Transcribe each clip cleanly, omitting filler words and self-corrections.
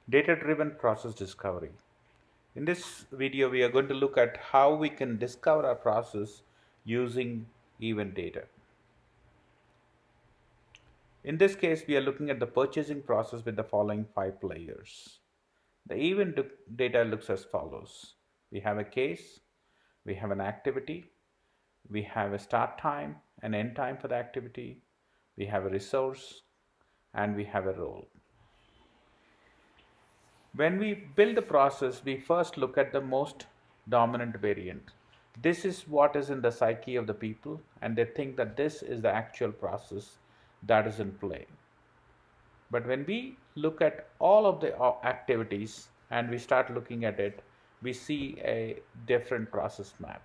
Data-driven process discovery. In this video, we are going to look at how we can discover our process using event data. In this case, we are looking at the purchasing process with the following 5 layers. The event data looks as follows. We have a case, we have an activity, we have a start time, an end time for the activity, we have a resource, and we have a role. When we build the process, we first look at the most dominant variant. This is what is in the psyche of the people, and they think that this is the actual process that is in play. But when we look at all of the activities and we start looking at it, we see a different process map.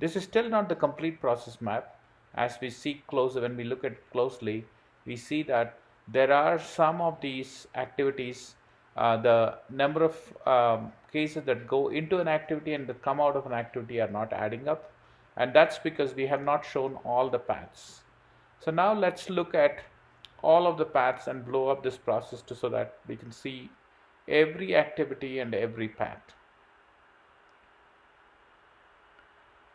This is still not the complete process map. As we see closer, when we look at it closely, we see that there are some of these activities, the number of cases that go into an activity and that come out of an activity are not adding up. And that's because we have not shown all the paths. So now let's look at all of the paths and blow up this process so that we can see every activity and every path.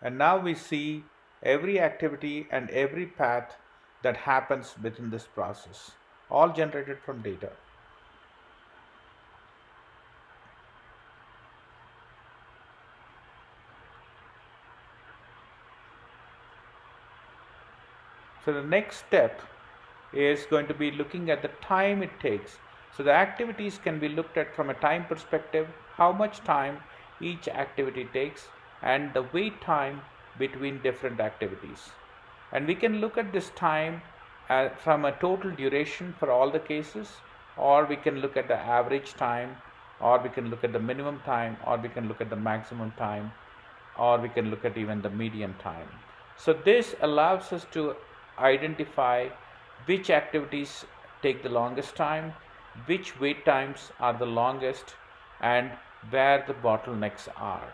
And now we see every activity and every path that happens within this process, all generated from data. So the next step is going to be looking at the time it takes. So the activities can be looked at from a time perspective, how much time each activity takes, and the wait time between different activities. And we can look at this time from a total duration for all the cases, or we can look at the average time, or we can look at the minimum time, or we can look at the maximum time, or we can look at even the median time. So this allows us to identify which activities take the longest time, which wait times are the longest, and where the bottlenecks are.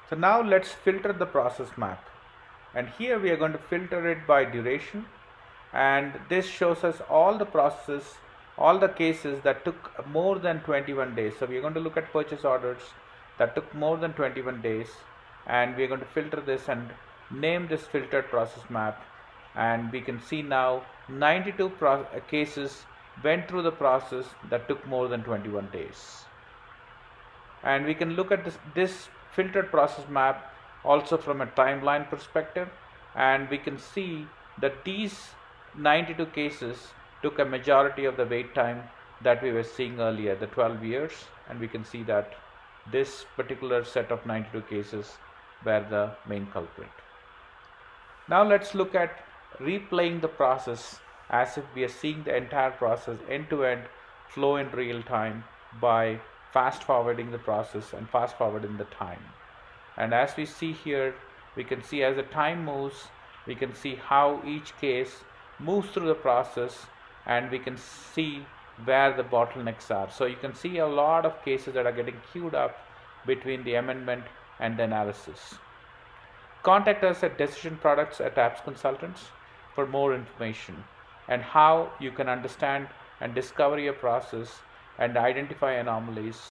So now let's filter the process map. And here we are going to filter it by duration. And this shows us all the processes, all the cases that took more than 21 days. So we are going to look at purchase orders that took more than 21 days. And we are going to filter this and name this filtered process map. And we can see now 92 cases went through the process that took more than 21 days. And we can look at this filtered process map also from a timeline perspective, and we can see that these 92 cases took a majority of the wait time that we were seeing earlier, the 12 years, and we can see that this particular set of 92 cases were the main culprit. Now let's look at replaying the process as if we are seeing the entire process end to end flow in real time by fast forwarding the process and fast forwarding the time. And as we see here, we can see as the time moves, we can see how each case moves through the process, and we can see where the bottlenecks are. So you can see a lot of cases that are getting queued up between the amendment and the analysis. Contact us at Decision Products at Apps Consultants for more information and how you can understand and discover your process and identify anomalies